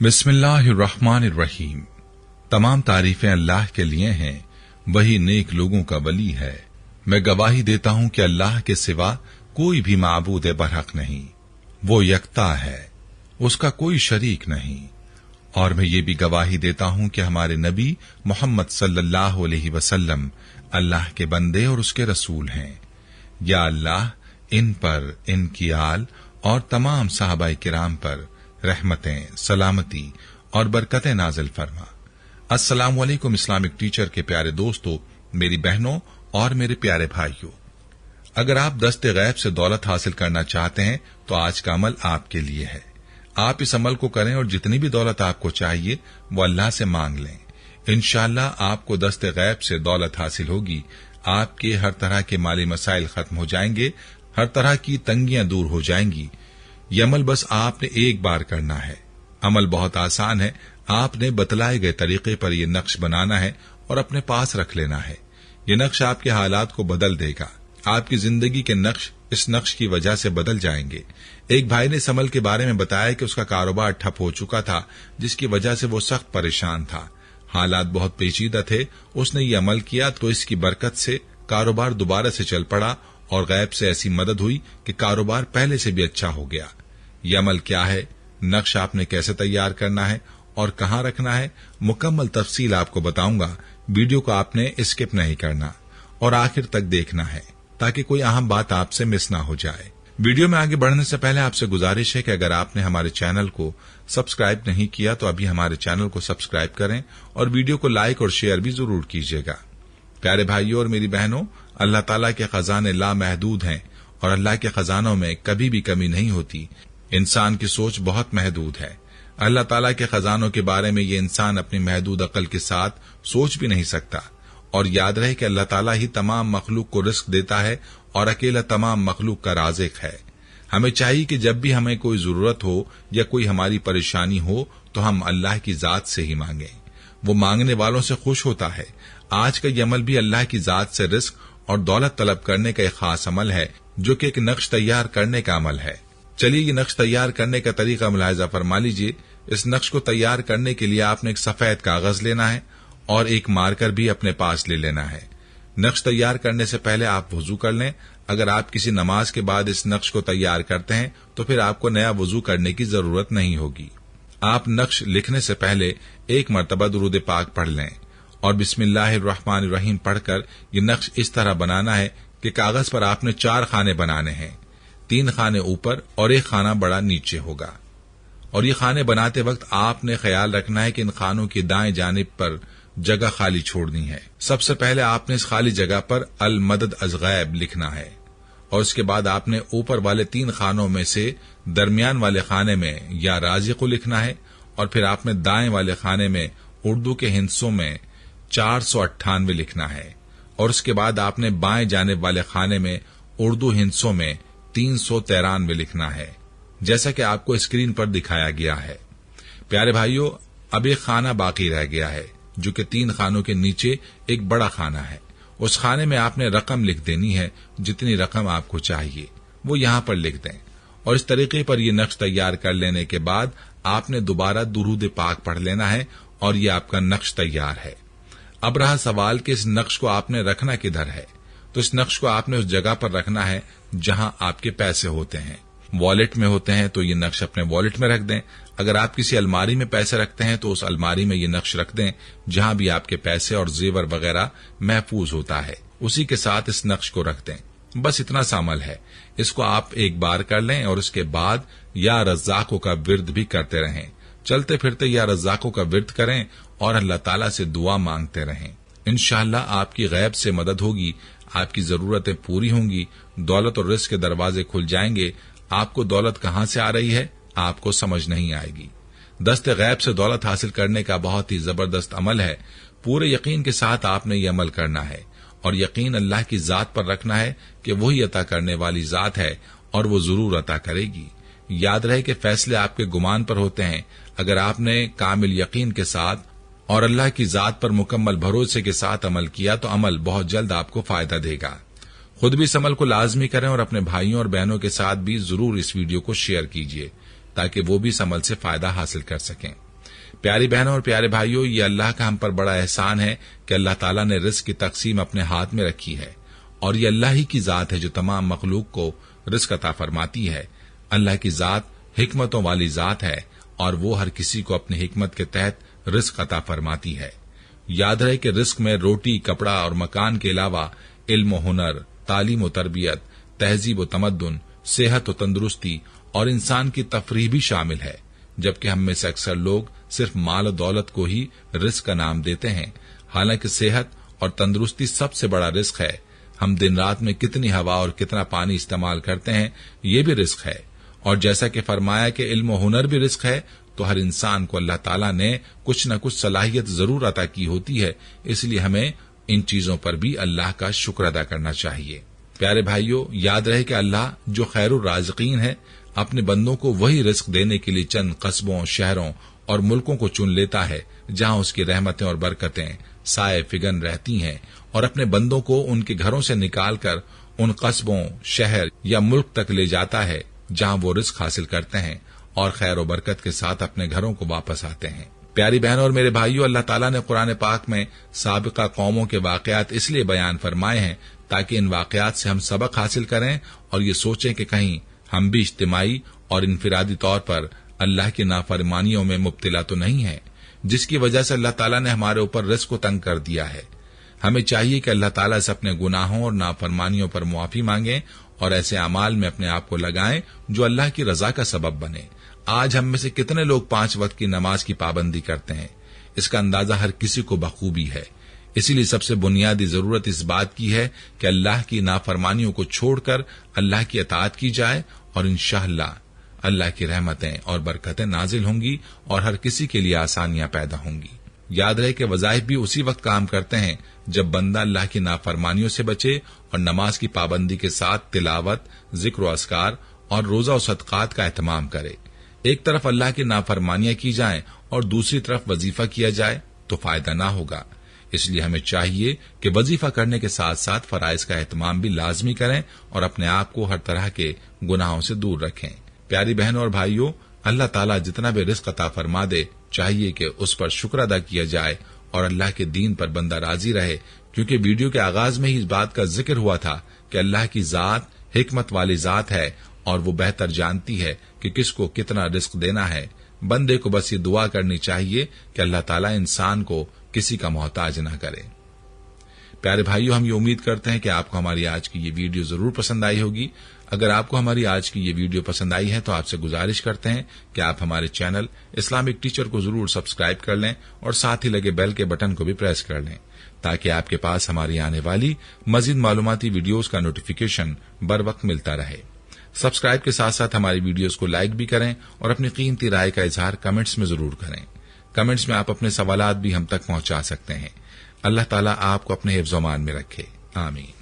बिस्मिल्लाहिर्रहमानिर्रहीम। तमाम तारीफें अल्लाह के लिए हैं, वही नेक लोगों का वली है। मैं गवाही देता हूं कि अल्लाह के सिवा कोई भी माबूद बरहक नहीं, वो यकता है, उसका कोई शरीक नहीं। और मैं ये भी गवाही देता हूं कि हमारे नबी मोहम्मद सल्लल्लाहु अलैहि वसल्लम अल्लाह के बंदे और उसके रसूल हैं। या अल्लाह इन पर, इनकी आल और तमाम सहाबाए किराम पर रहमतें, सलामती और बरकतें नाजिल फरमा। अस्सलाम वालेकुम इस्लामिक टीचर के प्यारे दोस्तों, मेरी बहनों और मेरे प्यारे भाइयों, अगर आप दस्ते गैब से दौलत हासिल करना चाहते हैं तो आज का अमल आपके लिए है। आप इस अमल को करें और जितनी भी दौलत आपको चाहिए वो अल्लाह से मांग लें। इंशाअल्लाह आपको दस्ते गैब से दौलत हासिल होगी। आपके हर तरह के माली मसाइल खत्म हो जाएंगे, हर तरह की तंगियां दूर हो जाएंगी। ये अमल बस आपने एक बार करना है। अमल बहुत आसान है। आपने बतलाए गए तरीके पर यह नक्श बनाना है और अपने पास रख लेना है। ये नक्श आपके हालात को बदल देगा। आपकी जिंदगी के नक्श इस नक्श की वजह से बदल जाएंगे। एक भाई ने इस अमल के बारे में बताया कि उसका कारोबार ठप हो चुका था, जिसकी वजह से वो सख्त परेशान था। हालात बहुत पेचीदा थे। उसने ये अमल किया तो इसकी बरकत से कारोबार दोबारा से चल पड़ा और गैब से ऐसी मदद हुई कि कारोबार पहले से भी अच्छा हो गया। ये अमल क्या है, नक्श आपने कैसे तैयार करना है और कहां रखना है, मुकम्मल तफसील आपको बताऊंगा। वीडियो को आपने स्किप नहीं करना और आखिर तक देखना है ताकि कोई अहम बात आपसे मिस ना हो जाए। वीडियो में आगे बढ़ने से पहले आपसे गुजारिश है कि अगर आपने हमारे चैनल को सब्सक्राइब नहीं किया तो अभी हमारे चैनल को सब्सक्राइब करें और वीडियो को लाइक और शेयर भी जरूर कीजिएगा। प्यारे भाइयों और मेरी बहनों, अल्लाह ताला के खजाने लामहदूद हैं और अल्लाह के खजानों में कभी भी कमी नहीं होती। इंसान की सोच बहुत महदूद है। अल्लाह ताला के खजानों के बारे में ये इंसान अपनी महदूद अकल के साथ सोच भी नहीं सकता। और याद रहे कि अल्लाह ताला ही तमाम मखलूक को रिस्क देता है और अकेला तमाम मखलूक का राज़िक है। हमें चाहिए कि जब भी हमें कोई जरूरत हो या कोई हमारी परेशानी हो तो हम अल्लाह की जात से ही मांगें। वो मांगने वालों से खुश होता है। आज का ये अमल भी अल्लाह की जात से रिस्क और दौलत तलब करने का एक खास अमल है, जो कि एक नक्श तैयार करने का अमल है। चलिए ये नक्श तैयार करने का तरीका मुलाहिजा फरमा लीजिए। इस नक्श को तैयार करने के लिए आपने एक सफेद कागज लेना है और एक मार्कर भी अपने पास ले लेना है। नक्श तैयार करने से पहले आप वुजू कर लें। अगर आप किसी नमाज के बाद इस नक्श को तैयार करते हैं तो फिर आपको नया वुजू करने की जरूरत नहीं होगी। आप नक्श लिखने से पहले एक मरतबा दुरूद पाक पढ़ लें और बिस्मिल्लाहिर्रहमानिर्रहीम पढ़कर ये नक्श इस तरह बनाना है कि कागज पर आपने 4 खाने बनाने हैं। 3 खाने ऊपर और एक खाना बड़ा नीचे होगा। और ये खाने बनाते वक्त आपने ख्याल रखना है कि इन खानों की दाएं जानिब पर जगह खाली छोड़नी है। सबसे पहले आपने इस खाली जगह पर अल मदद अज गैब लिखना है और उसके बाद आपने 98 वाले 3 खानों में से दरमियान वाले खाने में या राज़िक़ु लिखना है और फिर आपने दाएं वाले खाने में उर्दू के हिंसों में 498 लिखना है और उसके बाद आपने बाएं जानिब वाले खाने में उर्दू हिंसों में 393 लिखना है, जैसा कि आपको स्क्रीन पर दिखाया गया है। प्यारे भाइयों, अब एक खाना बाकी रह गया है जो कि 3 खानों के नीचे एक बड़ा खाना है। उस खाने में आपने रकम लिख देनी है। जितनी रकम आपको चाहिए वो यहाँ पर लिख दें और इस तरीके पर यह नक्श तैयार कर लेने के बाद आपने दोबारा दुरूद पाक पढ़ लेना है और ये आपका नक्श तैयार है। अब रहा सवाल कि इस नक्श को आपने रखना किधर है। तो इस नक्श को आपने उस जगह पर रखना है जहां आपके पैसे होते हैं। वॉलेट में होते हैं तो ये नक्श अपने वॉलेट में रख दें। अगर आप किसी अलमारी में पैसे रखते हैं तो उस अलमारी में ये नक्श रख दें जहां भी आपके पैसे और जेवर वगैरह महफूज होता है, उसी के साथ इस नक्श को रख दें। बस इतना सा अमल है। इसको आप एक बार कर लें और उसके बाद या रज़्ज़ाक़ों का विर्द भी करते रहें। चलते फिरते या रज़्ज़ाक़ों का विर्द करें और अल्लाह ताला से दुआ मांगते रहें। इंशाअल्लाह आपकी गैब से मदद होगी, आपकी जरूरतें पूरी होंगी, दौलत और रिज़्क़ के दरवाजे खुल जाएंगे। आपको दौलत कहां से आ रही है आपको समझ नहीं आएगी। दस्ते गैब से दौलत हासिल करने का बहुत ही जबरदस्त अमल है। पूरे यकीन के साथ आपने ये अमल करना है और यकीन अल्लाह की जात पर रखना है कि वही अता करने वाली जात है और वो जरूर अता करेगी। याद रहे कि फैसले आपके गुमान पर होते हैं। अगर आपने कामिल यकीन के साथ और अल्लाह की जात पर मुकम्मल भरोसे के साथ अमल किया तो अमल बहुत जल्द आपको फायदा देगा। खुद भी इस अमल को लाजमी करें और अपने भाइयों और बहनों के साथ भी जरूर इस वीडियो को शेयर कीजिए ताकि वो भी इस अमल से फायदा हासिल कर सकें। प्यारी बहनों और प्यारे भाइयों, ये अल्लाह का हम पर बड़ा एहसान है कि अल्लाह ताला ने रिस्क की तकसीम अपने हाथ में रखी है और ये अल्लाह ही की जात है जो तमाम मखलूक को रिस्क अता फरमाती है। अल्लाह की जात हिकमतों वाली जात है और वो हर किसी को अपनी हिकमत के तहत रिस्क अता फरमाती है। याद रहे कि रिस्क में रोटी, कपड़ा और मकान के अलावा इल्म व हुनर, तालीम व तरबियत, तहजीब व तमद्दुन, सेहत व तंदुरुस्ती और इंसान की तफरीह भी शामिल है, जबकि हम में से अक्सर लोग सिर्फ माल और दौलत को ही रिस्क का नाम देते हैं। हालांकि सेहत और तंदुरुस्ती सबसे बड़ा रिस्क है। हम दिन रात में कितनी हवा और कितना पानी इस्तेमाल करते हैं, ये भी रिस्क है। और जैसा कि फरमाया कि इल्म और हुनर भी रिस्क है, तो हर इंसान को अल्लाह ताला ने कुछ न कुछ सलाहियत जरूर अता की होती है, इसलिए हमें इन चीजों पर भी अल्लाह का शुक्र अदा करना चाहिए। प्यारे भाइयों, याद रहे कि अल्लाह जो खैरुर राज़िकीन है, अपने बंदों को वही रिस्क देने के लिए चंद कस्बों, शहरों और मुल्कों को चुन लेता है जहां उसकी रहमतें और बरकतें साए फिगन रहती हैं, और अपने बंदों को उनके घरों से निकालकर उन कस्बों, शहर या मुल्क तक ले जाता है जहां वो रिस्क हासिल करते हैं और खैर और बरकत के साथ अपने घरों को वापस आते हैं। प्यारी बहनों और मेरे भाइयों, अल्लाह ताला ने कुरान पाक में साबिका कौमों के वाकयात इसलिए बयान फरमाए हैं ताकि इन वाकयात से हम सबक हासिल करें और ये सोचें कि कहीं हम भी इज्तिमाई और इनफिरादी तौर पर अल्लाह की नाफरमानियों में मुब्तला तो नहीं है, जिसकी वजह से अल्लाह ताला ने हमारे ऊपर रिस्क को तंग कर दिया है। हमें चाहिए कि अल्लाह ताला से अपने गुनाहों और नाफरमानियों पर मुआफी मांगें और ऐसे अमाल में अपने आप को लगाएं जो अल्लाह की रजा का सबब बने। आज हम में से कितने लोग 5 वक्त की नमाज की पाबंदी करते हैं, इसका अंदाजा हर किसी को बखूबी है। इसीलिए सबसे बुनियादी जरूरत इस बात की है कि अल्लाह की नाफरमानियों को छोड़कर अल्लाह की अताअत की जाए और इंशाअल्लाह अल्लाह की रहमतें और बरकतें नाजिल होंगी और हर किसी के लिए आसानियां पैदा होंगी। याद रहे कि वज़ाइफ भी उसी वक्त काम करते हैं जब बंदा अल्लाह की नाफरमानियों से बचे और नमाज की पाबंदी के साथ तिलावत, जिक्र व अस्कार और रोजा और सदकात का एहतमाम करे। एक तरफ अल्लाह की नाफरमानियां की जाएं और दूसरी तरफ वजीफा किया जाए तो फायदा ना होगा। इसलिए हमें चाहिए कि वजीफा करने के साथ साथ फराइज का एहतमाम भी लाजमी करें और अपने आप को हर तरह के गुनाहों से दूर रखें। प्यारी बहनों और भाइयों, अल्लाह ताला जितना भी रिस्क अता फरमा दे, चाहिए कि उस पर शुक्र अदा किया जाए और अल्लाह के दीन पर बंदा राजी रहे, क्योंकि वीडियो के आगाज में ही इस बात का जिक्र हुआ था कि अल्लाह की जात हिकमत वाली जात है और वो बेहतर जानती है कि किसको कितना रिस्क देना है। बंदे को बस ये दुआ करनी चाहिए कि अल्लाह ताला इंसान को किसी का मोहताज न करे। प्यारे भाइयों, हम ये उम्मीद करते हैं कि आपको हमारी आज की ये वीडियो जरूर पसंद आई होगी। अगर आपको हमारी आज की ये वीडियो पसंद आई है तो आपसे गुजारिश करते हैं कि आप हमारे चैनल इस्लामिक टीचर को जरूर सब्सक्राइब कर लें और साथ ही लगे बेल के बटन को भी प्रेस कर लें, ताकि आपके पास हमारी आने वाली मजीद मालूमाती वीडियोस का नोटिफिकेशन बर वक्त मिलता रहे। सब्सक्राइब के साथ साथ हमारी वीडियोस को लाइक भी करें और अपनी कीमती राय का इजहार कमेंट्स में जरूर करें। कमेंट्स में आप अपने सवालात भी हम तक पहुंचा सकते हैं। अल्लाह ताला आपको अपने हिफ्ज़-ओ-मान में रखे। आमीन।